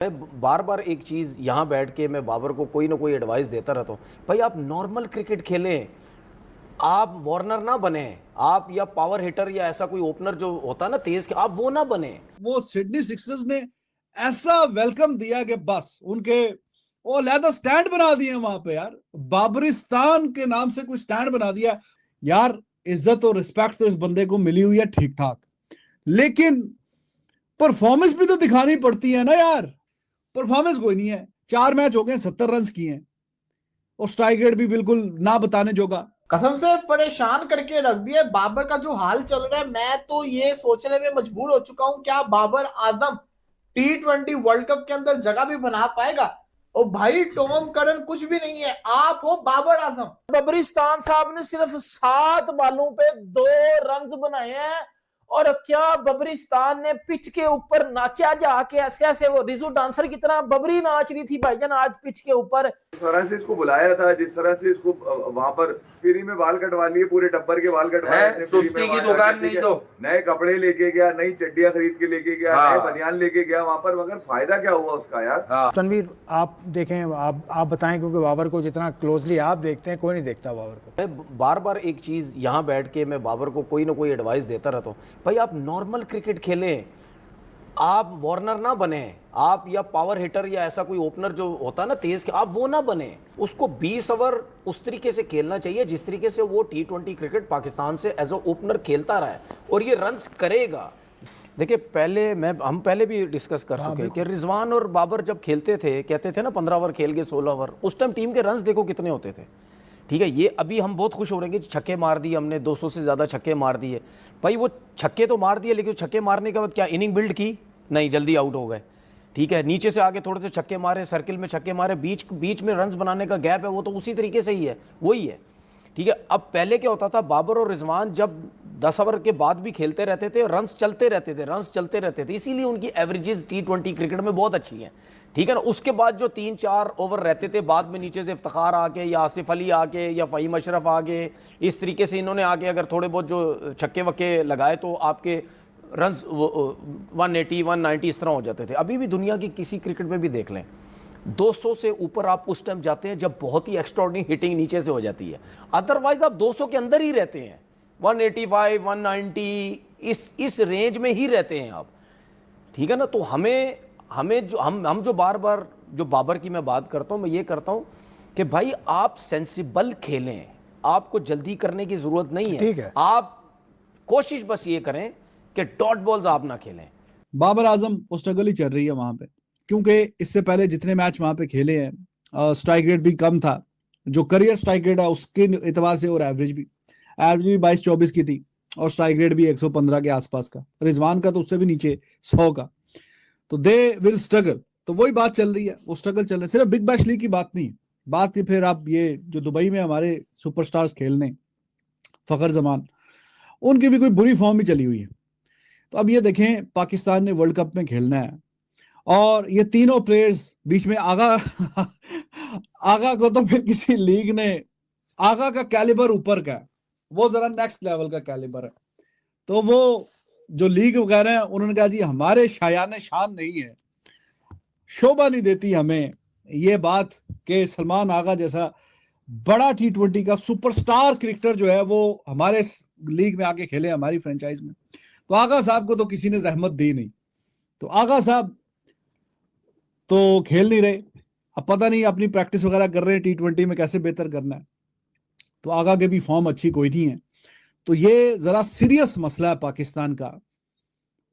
मैं बार बार एक चीज यहाँ बैठ के मैं बाबर को कोई ना कोई एडवाइस देता रहता हूँ, भाई आप नॉर्मल क्रिकेट खेलें, आप वार्नर ना बने, आप या पावर हिटर या ऐसा कोई ओपनर जो होता है ना तेज के, आप वो ना बने। वो सिडनी सिक्सर्स ने ऐसा वेलकम दिया कि बस उनके वो अलहदा स्टैंड बना दिए वहां पे यार, बाबरिस्तान के नाम से कोई स्टैंड बना दिया यार। इज्जत और रिस्पेक्ट तो इस बंदे को मिली हुई है ठीक ठाक, लेकिन परफॉर्मेंस भी तो दिखानी पड़ती है ना यार। परफॉर्मेंस कोई नहीं है, 4 मैच हो गए, 70 रन किए हैं और स्ट्राइक रेट भी बिल्कुल ना बताने जोगा। कसम से परेशान करके रख दिया बाबर का जो हाल चल रहा है। मैं तो ये सोचने में मजबूर हो चुका हूं, क्या Babar Azam T20 world cup के अंदर जगह भी बना पाएगा? और भाई टॉम करन कुछ भी नहीं है, आप हो बाबर आजम। बबरिस्तान साहब ने सिर्फ 7 बालों पे 2 रन बनाए हैं, और क्या बबरिस्तान ने पिच के ऊपर नाचा जाके ऐसे ऐसे, वो रिजू डांसर की तरह बबरी नाच रही थी भाईजान आज पिच के ऊपर। जिस तरह से इसको बुलाया था, जिस तरह से इसको वहां पर फ्री में बाल कटवा लिए, पूरे टब्बर के बाल कटवाए, सुस्ती की दुकान नहीं तो नए कपड़े लेके गया, नई चड्डियां खरीद के लेके गया, हाँ। नए बनियान लेके गया वहां पर, मगर फायदा क्या हुआ उसका यार? हाँ। तनवीर आप देखें, आप बताएं, क्योंकि बाबर को जितना क्लोजली आप देखते हैं कोई नहीं देखता बाबर को। मैं बार बार एक चीज यहाँ बैठ के मैं बाबर को कोई ना कोई एडवाइस देता रहता हूँ, भाई आप नॉर्मल क्रिकेट खेलें, आप वार्नर ना बने, आप या पावर हिटर या ऐसा कोई ओपनर जो होता है ना तेज के, आप वो ना बने। उसको 20 ओवर उस तरीके से खेलना चाहिए जिस तरीके से वो T20 क्रिकेट पाकिस्तान से एज अ ओपनर खेलता रहा है, और ये रन्स करेगा। देखिए हम पहले भी डिस्कस कर चुके हैं कि रिजवान और बाबर जब खेलते थे, कहते थे ना 15 ओवर खेल गए 16 ओवर, उस टाइम टीम के रन्स देखो कितने होते थे। ठीक है, ये अभी हम बहुत खुश हो रहे हैं कि छक्के मार दिए हमने, 200 से ज़्यादा छक्के मार दिए। भाई वो छक्के तो मार दिए, लेकिन छक्के मारने के बाद क्या इनिंग बिल्ड की? नहीं, जल्दी आउट हो गए। ठीक है, नीचे से आगे थोड़े से छक्के मारे, सर्किल में छक्के मारे, बीच में रन्स बनाने का गैप है वो तो उसी तरीके से ही है, वही है। ठीक है, अब पहले क्या होता था, बाबर और रिजवान जब 10 ओवर के बाद भी खेलते रहते थे, रन्स चलते रहते थे, इसीलिए उनकी एवरेजेस T20 क्रिकेट में बहुत अच्छी हैं। ठीक है ना, उसके बाद जो 3-4 ओवर रहते थे, बाद में नीचे से इफ्तिखार आके या आसिफ अली आके या फ़हीम अशरफ आके, इस तरीके से इन्होंने आके अगर थोड़े बहुत जो छक्के वक्के लगाए तो आपके रन्स 180 190 इस तरह हो जाते थे। अभी भी दुनिया की किसी क्रिकेट में भी देख लें, 200 से ऊपर आप उस टाइम जाते हैं जब बहुत ही एक्स्ट्राऑर्डिनरी हिटिंग नीचे से हो जाती है, अदरवाइज आप 200 के अंदर ही रहते हैं, 185 190 इस रेंज में ही रहते हैं आप। ठीक है ना, तो हमें जो हम जो बार बार जो बाबर की मैं बात करता हूं, मैं ये करता हूं कि भाई आप सेंसिबल खेलें, आपको जल्दी करने की जरूरत नहीं है। ठीक है, आप कोशिश बस ये करें कि डॉट बॉल्स आप ना खेलें। बाबर आजम वो स्ट्रगल ही चल रही है वहां पे, क्योंकि इससे पहले जितने मैच वहां पे खेले हैं स्ट्राइक रेट भी कम था, जो करियर स्ट्राइक रेट है उसके एतबार से, और एवरेज भी 22-24 की थी, और स्ट्राइक रेट भी 115 के आसपास का। रिजवान का तो उससे भी नीचे 100 का। तो दे विल स्ट्रगल, तो वही बात चल रही है, वो स्ट्रगल चल रहा है। सिर्फ बिग बैश लीग की बात नहीं, बात ही फिर आप ये जो दुबई में हमारे सुपरस्टार्स खेलने, फखर जमान, उनकी भी कोई बुरी फॉर्म ही चली हुई है। तो अब ये देखें, पाकिस्तान ने वर्ल्ड कप में खेलना है, और ये तीनों प्लेयर्स बीच में आगा आगा को तो फिर किसी लीग ने, आगा का कैलिबर ऊपर का है, वो जरा नेक्स्ट लेवल का कैलिबर है। तो वो जो लीग वगैरह है, उन्होंने कहा जी हमारे शायान शान नहीं है, शोभा नहीं देती हमें ये बात कि सलमान आगा जैसा बड़ा T20 का सुपरस्टार क्रिकेटर जो है वो हमारे लीग में आके खेले, हमारी फ्रेंचाइज में। तो आगा साहब को तो किसी ने जहमत दी नहीं, तो आगा साहब तो खेल नहीं रहे। अब पता नहीं अपनी प्रैक्टिस वगैरह कर रहे हैं T20 में कैसे बेहतर करना है। तो आगा के भी फॉर्म अच्छी कोई नहीं है, तो ये जरा सीरियस मसला है पाकिस्तान का।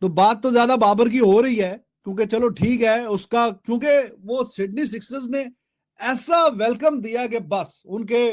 तो बात तो ज्यादा बाबर की हो रही है, क्योंकि चलो ठीक है उसका, क्योंकि वो सिडनी सिक्सर्स ने ऐसा वेलकम दिया कि बस उनके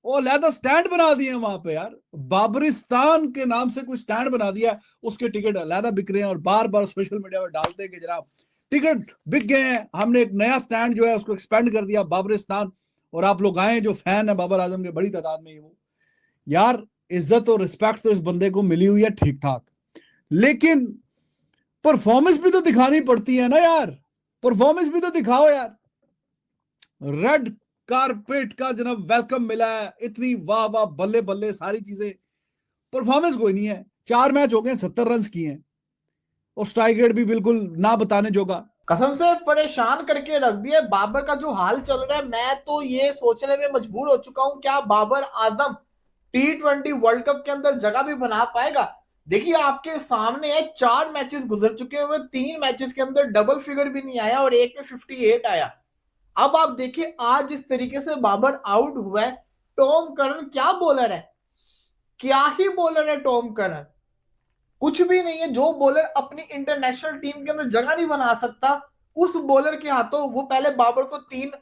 वो अलहदा स्टैंड बना दिए वहां पे यार, बाबरिस्तान के नाम से कोई स्टैंड बना दिया, उसके टिकट अलहदा बिक रहे हैं, और बार बार सोशल मीडिया पर डालते हैं कि जनाब टिकट बिक गए हैं, हमने एक नया स्टैंड जो है उसको एक्सपेंड कर दिया बाबरिस्तान, और आप लोग आए जो फैन है बाबर आजम के बड़ी तादाद में। वो यार इज्जत और रिस्पेक्ट तो इस बंदे को मिली हुई है ठीक ठाक, लेकिन परफॉर्मेंस भी तो दिखानी पड़ती है ना यार, परफॉर्मेंस भी तो दिखाओ यार। रेड कारपेट का जनाब वेलकम मिला है, इतनी वाह वाह बल्ले बल्ले सारी चीजें, परफॉर्मेंस कोई नहीं है। 4 मैच हो गए, 70 रन किए हैं, और स्ट्राइक रेट भी बिल्कुल ना बताने जोगा। कसम से परेशान करके रख दिया बाबर का जो हाल चल रहा है। मैं तो ये सोचने में मजबूर हो चुका हूं क्या Babar Azam T20 world cup के अंदर जगह भी बना पाएगा। देखिए आपके सामने है 4 मैचेस गुजर चुके हुए, 3 मैचेस के अंदर डबल फिगर भी नहीं आया और एक में 58 आया। अब आप देखिए आज जिस तरीके से बाबर आउट हुआ है, टॉम करन क्या बॉलर है, क्या ही बॉलर है टॉम करन, कुछ भी नहीं है। जो बॉलर अपनी इंटरनेशनल टीम के अंदर जगह नहीं बना सकता, उस बॉलर के हाथों वो पहले बाबर को 3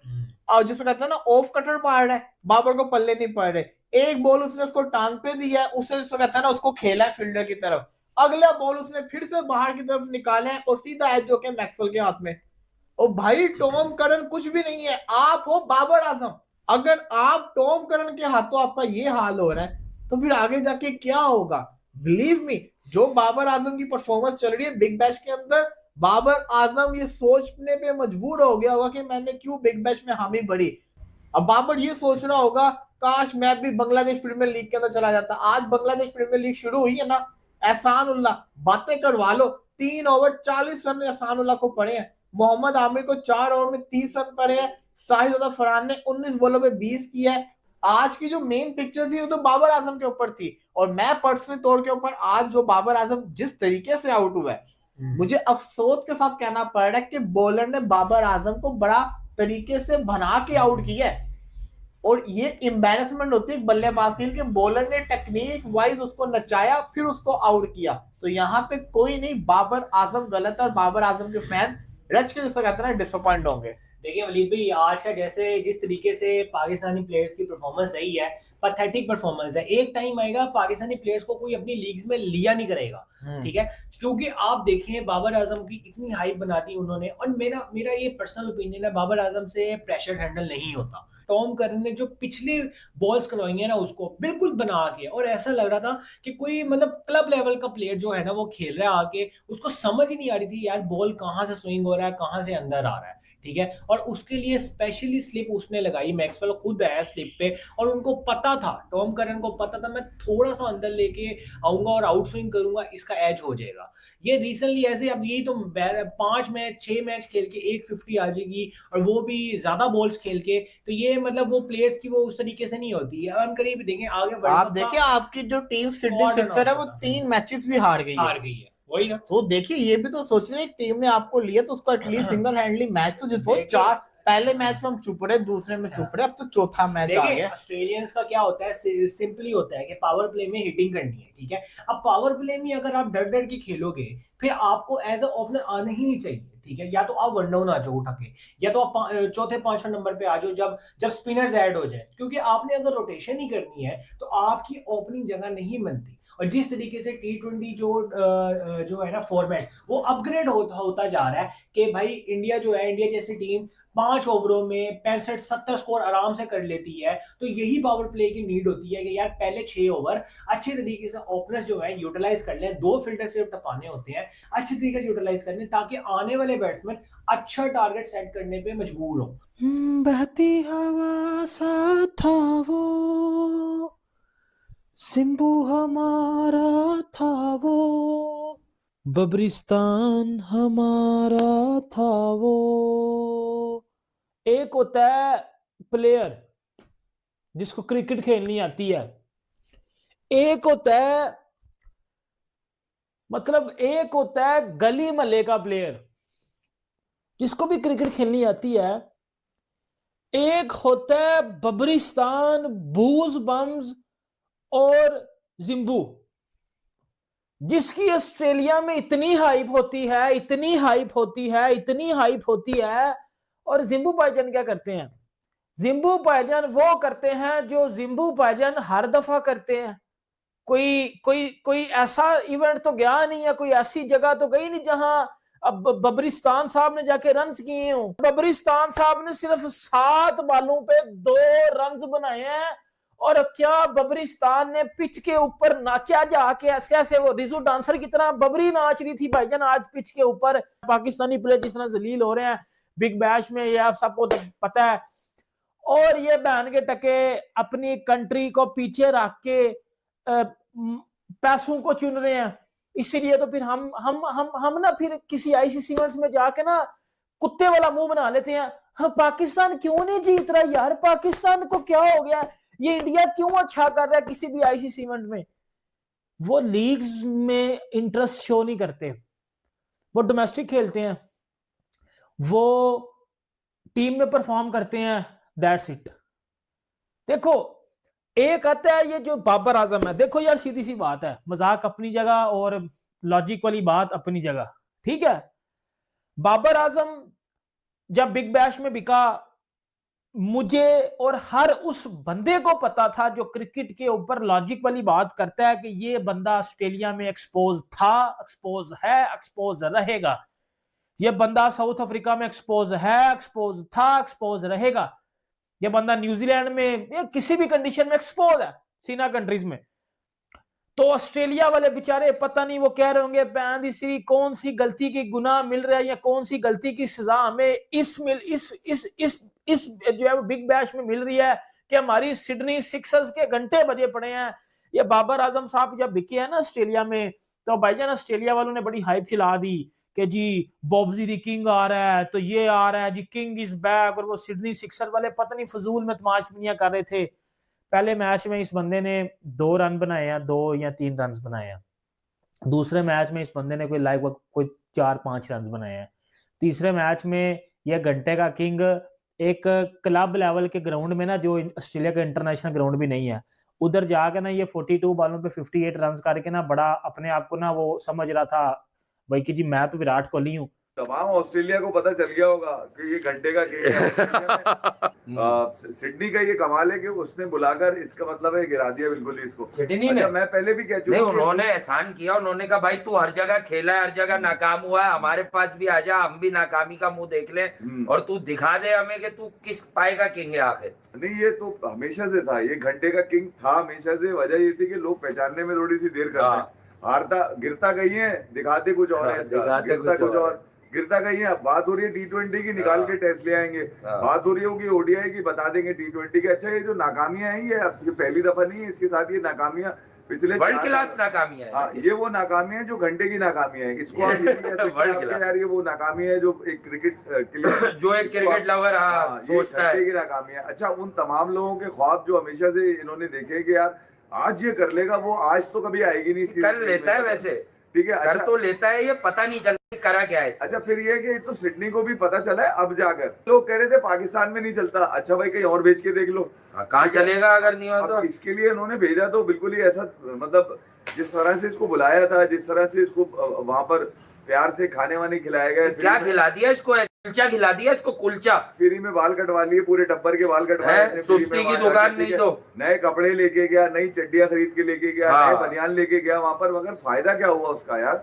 जिसको कहते हैं ना ऑफ कटर मार रहा है, बाबर को पल्ले नहीं पड़ रहे। एक बॉल उसने उसको टांग पे दिया है, उसने जिसको कहता है ना उसको खेला है फील्डर की तरफ, अगला बॉल उसने फिर से बाहर की तरफ निकाला है और सीधा एज होके मैक्सवेल के हाथ में। और भाई टॉम करन कुछ भी नहीं है, आप हो बाबर आजम। अगर आप टॉम करन के हाथों आपका ये हाल हो रहा है तो फिर आगे जाके क्या होगा। बिलीव मी, जो बाबर आजम की परफॉर्मेंस चल रही है बिग बैश के अंदर, बाबर आजम ये सोचने पे मजबूर हो गया होगा कि मैंने क्यों बिग बैश में हामी भरी। अब बाबर ये सोच रहा होगा काश मैं भी बांग्लादेश प्रीमियर लीग के अंदर चला जाता। आज बांग्लादेश प्रीमियर लीग शुरू हुई है ना, एहसान उल्लाह बातें करवा लो, 3 ओवर 40 रन एहसान उल्लाह को पड़े हैं, मोहम्मद आमिर को 4 ओवर में 30 रन पड़े हैं, साहिल फरहान ने 19 बॉलों पे 20 किया है। आज की जो मेन पिक्चर थी वो तो बाबर आजम के ऊपर थी। और मैं पर्सनली तौर के ऊपर आज जो बाबर आजम जिस तरीके से आउट हुआ है, मुझे अफसोस के साथ कहना पड़ रहा है कि बॉलर ने बाबर आजम को बड़ा तरीके से बना के आउट किया है। और ये एम्बैरेसमेंट होती है बल्लेबाज के लिए, बॉलर ने टेक्निक वाइज उसको नचाया फिर उसको आउट किया। तो यहाँ पे कोई नहीं, बाबर आजम गलत है और बाबर आजम के फैन रच के जैसा कहते हैं डिसअपॉइंट होंगे। देखिए वलीद भाई, आज का जैसे जिस तरीके से पाकिस्तानी प्लेयर्स की परफॉर्मेंस रही है, पथेटिक परफॉर्मेंस है। एक टाइम आएगा पाकिस्तानी प्लेयर्स को कोई अपनी लीग्स में लिया नहीं करेगा, ठीक है, क्योंकि आप देखें बाबर आजम की इतनी हाइप बना दी उन्होंने। और मेरा ये पर्सनल ओपिनियन है, बाबर आजम से प्रेशर हैंडल नहीं होता। टॉम करन ने जो पिछले बॉल्स करवाई है ना उसको बिल्कुल बना के, और ऐसा लग रहा था कि कोई मतलब क्लब लेवल का प्लेयर जो है ना वो खेल रहा है आके, उसको समझ ही नहीं आ रही थी यार बॉल कहाँ से स्विंग हो रहा है, कहाँ से अंदर आ रहा है, ठीक है। और उसके लिए स्पेशली स्लिप उसने लगाई, मैक्सवेल खुद आया स्लिप पे, और उनको पता था, टॉम करन को पता था मैं थोड़ा सा अंदर लेके आऊंगा और आउट स्विंग करूंगा, इसका एज हो जाएगा। ये रिसेंटली ऐसे अब यही तो 5 मैच 6 मैच खेल के 150 आ जाएगी, और वो भी ज्यादा बॉल्स खेल के। तो ये मतलब वो प्लेयर्स की वो उस तरीके से नहीं होती है। हम करीब देखें आगे आप देखिए आपकी जो टीम सिडनी सिक्सर है वो 3 मैचेस भी हार गई है, वही ना। तो देखिए ये भी तो सोच रहे हैं टीम ने आपको लिया तो उसको एटलीस्ट सिंगल हैंडली मैच तो जितो। 4 पहले मैच में हम चुप रहे, दूसरे में चुप रहे, अब तो चौथा मैच आ गया। ऑस्ट्रेलियंस का क्या होता है, सिंपली होता है कि पावर प्ले में हिटिंग करनी है, ठीक है। अब पावर प्ले में अगर आप डर डर के खेलोगे फिर आपको एज अ ओपनर आना ही नहीं चाहिए, ठीक है। या तो आप वन डाउन आ जाओ उठा के, या तो आप चौथे 5वें नंबर पे आ जाओ जब स्पिनर्स ऐड हो जाए, क्योंकि आपने अगर रोटेशन ही करनी है तो आपकी ओपनिंग जगह नहीं बनती। और जिस तरीके से T20 जो है ना फॉर्मेट वो अपग्रेड होता जा रहा है कि भाई इंडिया जो है, इंडिया जैसी टीम 5 ओवरों में 65-70 स्कोर आराम से कर लेती है। तो यही पावर प्ले की नीड होती है कि यार पहले 6 ओवर अच्छे तरीके से ओपनर्स जो है यूटिलाइज कर लें, 2 फिल्टर सिर्फ टपाने होते हैं, अच्छे तरीके से यूटिलाइज कर लें ताकि आने वाले बैट्समैन अच्छा टारगेट सेट करने पे मजबूर हो। बहती हवा सा था वो, सिंबू हमारा था वो, बब्रिस्तान हमारा था वो। एक होता है प्लेयर जिसको क्रिकेट खेलनी आती है, एक होता है एक होता है गली महल्ले का प्लेयर जिसको भी क्रिकेट खेलनी आती है, एक होता है बब्रिस्तान, बूज बम्स और जिम्बू जिसकी ऑस्ट्रेलिया में इतनी हाइप होती है, इतनी हाइप होती है, इतनी हाइप होती है। और जिम्बू भाईजान क्या करते हैं, जिम्बू भाईजान वो करते हैं जो जिम्बू भाईजान हर दफा करते हैं। कोई ऐसा इवेंट तो गया नहीं है, कोई ऐसी जगह तो गई नहीं जहां अब बब्रिस्तान साहब ने जाके रन किए हो। बब्रिस्तान साहब ने सिर्फ 7 बालों पे 2 रन बनाए हैं। और क्या बब्रिस्तान ने पिच के ऊपर नाचा जाके, ऐसे ऐसे वो रिजू डांसर की तरह बबरी नाच रही थी भाईजान आज पिच के ऊपर। पाकिस्तानी प्लेयर जिस तरह जलील हो रहे हैं बिग बैश में, ये आप सबको तो पता है। और ये बहन के टके अपनी कंट्री को पीछे रख के पैसों को चुन रहे हैं। इसीलिए तो फिर हम ना फिर किसी आईसीसी इवेंट्स में जाके ना कुत्ते वाला मुंह बना लेते हैं। हाँ, पाकिस्तान क्यों नहीं जीत रहा यार, पाकिस्तान को क्या हो गया, ये इंडिया क्यों अच्छा कर रहा है किसी भी आईसीसी इवेंट में। वो लीग्स में इंटरेस्ट शो नहीं करते, वो डोमेस्टिक खेलते हैं, वो टीम में परफॉर्म करते हैं, दैट्स इट। देखो एक आता है ये जो बाबर आजम है, देखो यार सीधी सी बात है, मजाक अपनी जगह और लॉजिक वाली बात अपनी जगह, ठीक है। बाबर आजम जब बिग बैश में बिका, मुझे और हर उस बंदे को पता था जो क्रिकेट के ऊपर लॉजिक वाली बात करता है कि ये बंदा ऑस्ट्रेलिया में एक्सपोज था, एक्सपोज है, एक्सपोज रहेगा। ये बंदा साउथ अफ्रीका में एक्सपोज है, एक्सपोज था, एक्सपोज रहेगा। ये बंदा न्यूजीलैंड में या किसी भी कंडीशन में एक्सपोज है, सीना कंट्रीज में। तो ऑस्ट्रेलिया वाले बेचारे पता नहीं वो कह रहे होंगे पैंदी कौन सी गलती की गुनाह मिल रहा है या कौन सी गलती की सजा हमें इस जो है बिग बैश में मिल रही है कि हमारी सिडनी सिक्सर्स के घंटे बजे पड़े हैं। ये बाबर आजम साहब जब बिके हैं ना ऑस्ट्रेलिया में, तो भाईजान ऑस्ट्रेलिया वालों ने बड़ी हाइप चला दी कि जी बॉब्जी दी किंग आ रहा है, तो ये आ रहा है जी, किंग इज बैक। और वो सिडनी सिक्सर वाले पता नहीं फजूल में तमाशबियां कर रहे थे। पहले मैच में इस बंदे ने 2 रन बनाए हैं, 2 या 3 रन बनाए हैं। दूसरे मैच में इस बंदे ने कोई 4-5 रन बनाए हैं। तीसरे मैच में यह घंटे का किंग एक क्लब लेवल के ग्राउंड में ना, जो ऑस्ट्रेलिया का इंटरनेशनल ग्राउंड भी नहीं है, उधर जाकर ना ये 42 बॉलों पे 58 रन करके ना बड़ा अपने आप को ना वो समझ रहा था भाई कि जी मैं तो विराट कोहली हूँ। तमाम ऑस्ट्रेलिया को पता चल गया होगा कि ये घंटे का गेम है। सिडनी का ये कमाल है कि उसने बुलाकर, इसका मतलब है गिरा दिया बिल्कुल ही इसको सिडनी ने। मैं पहले भी कह चुका नहीं, उन्होंने एहसान किया, उन्होंने कहा भाई तू हर जगह खेला है, हर जगह नाकाम हुआ है, हमारे पास भी आजा, हम भी नाकामी का मुंह देख लें और तू दिखा दे हमें कि तू किस पाए का किंग है आखिर। नहीं, ये तो हमेशा से था, ये घंटे का किंग था हमेशा से। वजह ये थी कि लोग पहचानने में थोड़ी सी देर करते हैं। हारता गिरता कहीं है, दिखाते कुछ और है, गिरता कुछ और, गिरता कहीं है। अब बात हो रही है T20 की, निकाल के टेस्ट ले आएंगे। बात हो रही होगी ODI की, बता देंगे T20 की। अच्छा, ये जो नाकामियां हैं ये पहली दफा नहीं है, इसके साथ ये नाकामियां पिछले वर्ल्ड क्लास नाकामियां हैं। ये वो नाकामियां जो घंटे की नाकामियां हैं। इसको आप ये कह सकते हैं यार, ये वो नाकामी है जो एक क्रिकेट जो एक क्रिकेट लवर सोचता है की नाकामी है। अच्छा, उन तमाम लोगों के ख्वाब जो हमेशा से इन्होंने देखे कि यार आज ये कर लेगा, वो आज तो कभी आएगी नहीं। कर लेता है वैसे, ठीक है, कर तो लेता है, ये पता नहीं चलता करा क्या है। अच्छा, फिर ये कि तो सिडनी को भी पता चला है अब जाकर। लोग कह रहे थे पाकिस्तान में नहीं चलता, अच्छा भाई कहीं और भेज के देख लो, कहाँ चलेगा अगर नहीं हुआ तो। इसके लिए इन्होंने भेजा तो बिल्कुल ही ऐसा, मतलब जिस तरह से इसको बुलाया था, जिस तरह से इसको वहां पर प्यार से खाने वाने खिलाया गया। क्या खिला दिया इसको, कुलचा खिला दिया इसको, कुलचा। फ्री में बाल कटवा लिए, पूरे टब्बर के बाल कटवाए, सुस्ती की दुकान नहीं तो। नए कपड़े लेके गया, नई चड्डियां खरीद के लेके गया, नए बनियान लेके गया वहां पर, मगर फायदा क्या हुआ उसका यार।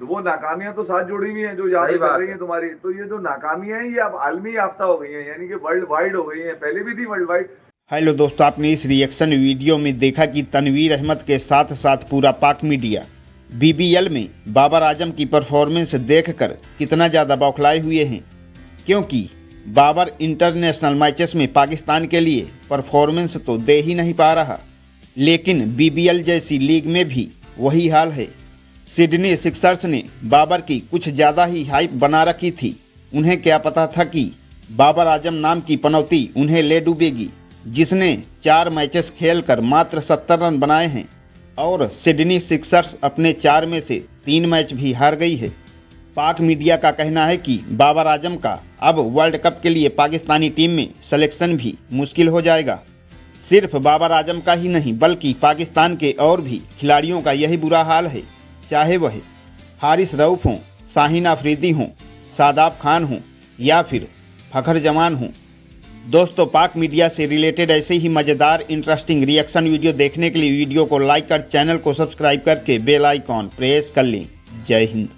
तो वो नाकामियां तो साथ जुड़ी हुई हैं जो यहाँ पे चल रही है तुम्हारी। तो ये जो नाकामियां हैं ये अब आलमी याफ्ता हो गई है, यानी कि वर्ल्ड वाइड हो गई है, पहले भी थी वर्ल्ड वाइड। हेलो दोस्तों, आपने इस रिएक्शन वीडियो में देखा कि तनवीर अहमद के साथ साथ पूरा पाक मीडिया BBL में बाबर आजम की परफॉर्मेंस देखकर कितना ज़्यादा बौखलाए हुए हैं, क्योंकि बाबर इंटरनेशनल मैचेस में पाकिस्तान के लिए परफॉर्मेंस तो दे ही नहीं पा रहा, लेकिन BBL जैसी लीग में भी वही हाल है। सिडनी सिक्सर्स ने बाबर की कुछ ज़्यादा ही हाइप बना रखी थी। उन्हें क्या पता था कि बाबर आजम नाम की पनौती उन्हें ले डूबेगी, जिसने 4 मैचेस खेलकर मात्र 70 रन बनाए हैं और सिडनी सिक्सर्स अपने 4 में से 3 मैच भी हार गई है। पाक मीडिया का कहना है कि बाबर आजम का अब वर्ल्ड कप के लिए पाकिस्तानी टीम में सिलेक्शन भी मुश्किल हो जाएगा। सिर्फ बाबर आजम का ही नहीं बल्कि पाकिस्तान के और भी खिलाड़ियों का यही बुरा हाल है, चाहे वह हारिस रऊफ हों, शाहीन अफरीदी हों, शादाब खान हों या फिर फखर जमान हों। दोस्तों, पाक मीडिया से रिलेटेड ऐसे ही मज़ेदार इंटरेस्टिंग रिएक्शन वीडियो देखने के लिए वीडियो को लाइक कर चैनल को सब्सक्राइब करके बेल आइकॉन प्रेस कर लें। जय हिंद।